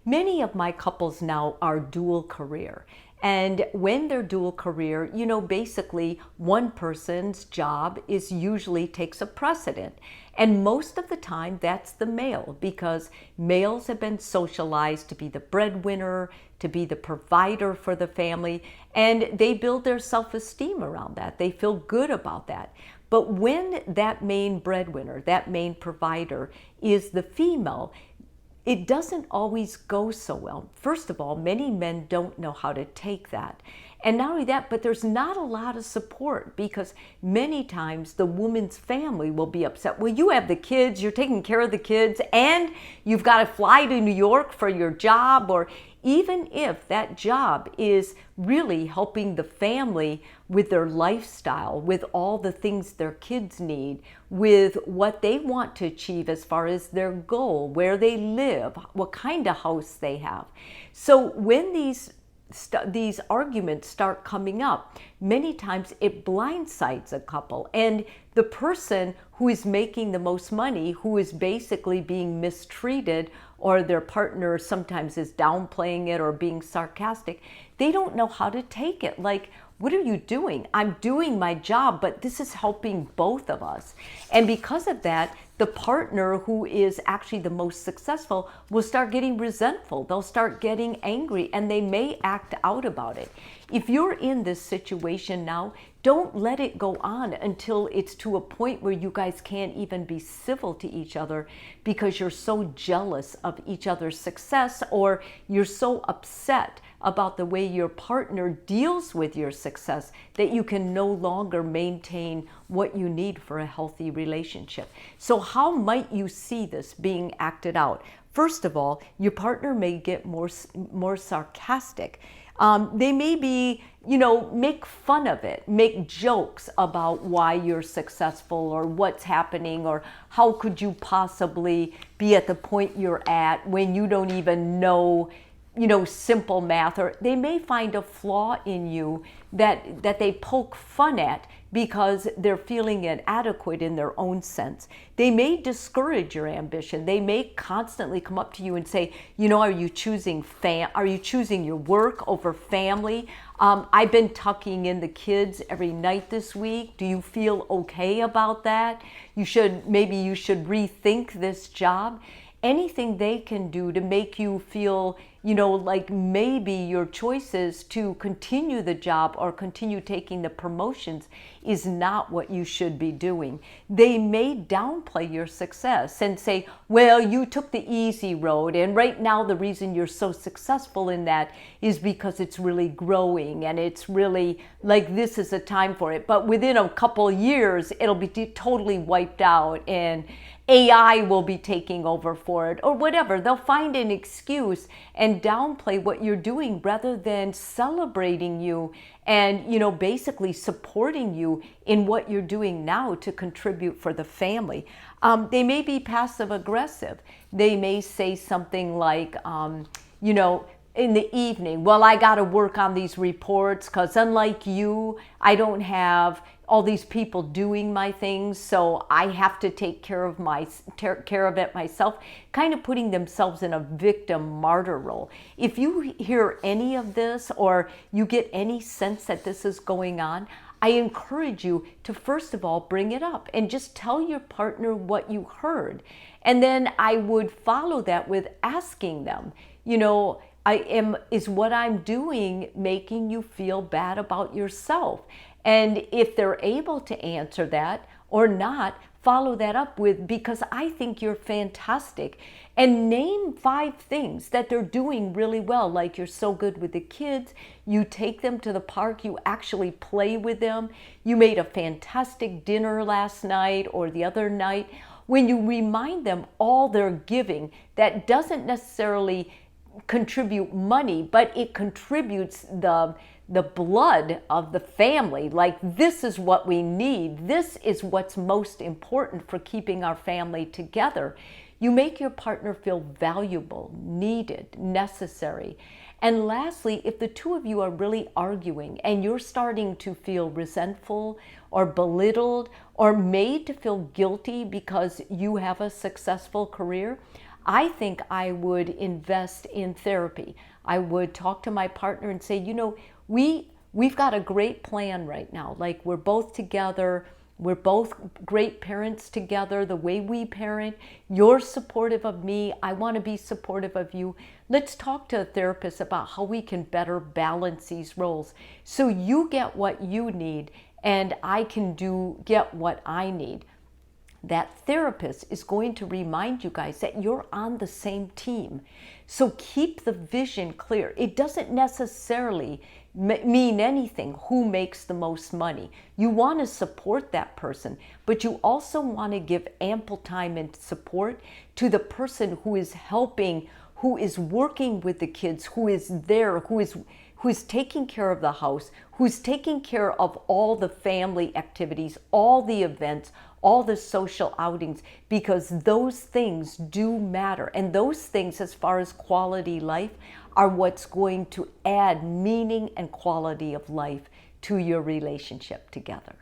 many of my couples now are dual career. And when they're dual career, basically one person's job is usually takes a precedent. And most of the time that's the male, because males have been socialized to be the breadwinner, to be the provider for the family, and they build their self-esteem around that. They feel good about that. But when that main breadwinner, that main provider is the female, it doesn't always go so well. First of all, many men don't know how to take that. And not only that, but there's not a lot of support, because many times the woman's family will be upset. Well, you have the kids, you're taking care of the kids, and you've got to fly to New York for your job. Or even if that job is really helping the family with their lifestyle, with all the things their kids need, with what they want to achieve as far as their goal, where they live, what kind of house they have. So when these arguments start coming up, many times it blindsides a couple, and the person who is making the most money, who is basically being mistreated, or their partner sometimes is downplaying it or being sarcastic, they don't know how to take it. Like, what are you doing? I'm doing my job, but this is helping both of us. And because of that, the partner who is actually the most successful will start getting resentful. They'll start getting angry, and they may act out about it. If you're in this situation now, don't let it go on until it's to a point where you guys can't even be civil to each other because you're so jealous of each other's success, or you're so upset about the way your partner deals with your success that you can no longer maintain what you need for a healthy relationship. So how might you see this being acted out? First of all, your partner may get more sarcastic. They may be, make fun of it, make jokes about why you're successful or what's happening, or how could you possibly be at the point you're at when you don't even know, simple math. Or they may find a flaw in you that they poke fun at because they're feeling inadequate in their own sense. They may discourage your ambition. They may constantly come up to you and say, are you choosing your work over family? I've been tucking in the kids every night this week. Do you feel okay about that? Maybe you should rethink this job. Anything they can do to make you feel, like maybe your choices to continue the job or continue taking the promotions is not what you should be doing. They may downplay your success and say, well, you took the easy road, and right now the reason you're so successful in that is because it's really growing, and it's really like this is a time for it. But within a couple years, it'll be totally wiped out, and AI will be taking over for it, or whatever. They'll find an excuse and downplay what you're doing rather than celebrating you and, basically supporting you in what you're doing now to contribute for the family. They may be passive aggressive. They may say something like, in the evening, well, I got to work on these reports because unlike you, I don't have all these people doing my things, so I have to take care of it myself, kind of putting themselves in a victim martyr role. If you hear any of this, or you get any sense that this is going on, I encourage you to first of all bring it up and just tell your partner what you heard. And then I would follow that with asking them, is what I'm doing making you feel bad about yourself? And if they're able to answer that or not, follow that up with, because I think you're fantastic. And name 5 things that they're doing really well. Like, you're so good with the kids, you take them to the park, you actually play with them, you made a fantastic dinner last night or the other night. When you remind them all they're giving, that doesn't necessarily contribute money, but it contributes the blood of the family. Like, this is what we need. This is what's most important for keeping our family together. You make your partner feel valuable, needed, necessary. And lastly, if the two of you are really arguing and you're starting to feel resentful or belittled or made to feel guilty because you have a successful career, I think I would invest in therapy. I would talk to my partner and say, you know, we've got a great plan right now. Like, we're both together. We're both great parents together, the way we parent. You're supportive of me. I want to be supportive of you. Let's talk to a therapist about how we can better balance these roles so you get what you need and I can get what I need. That therapist is going to remind you guys that you're on the same team. So keep the vision clear. It doesn't necessarily mean anything who makes the most money. You want to support that person, but you also want to give ample time and support to the person who is helping, who is working with the kids, who is there, who is taking care of the house, who's taking care of all the family activities, all the events, all the social outings, because those things do matter. And those things, as far as quality life, are what's going to add meaning and quality of life to your relationship together.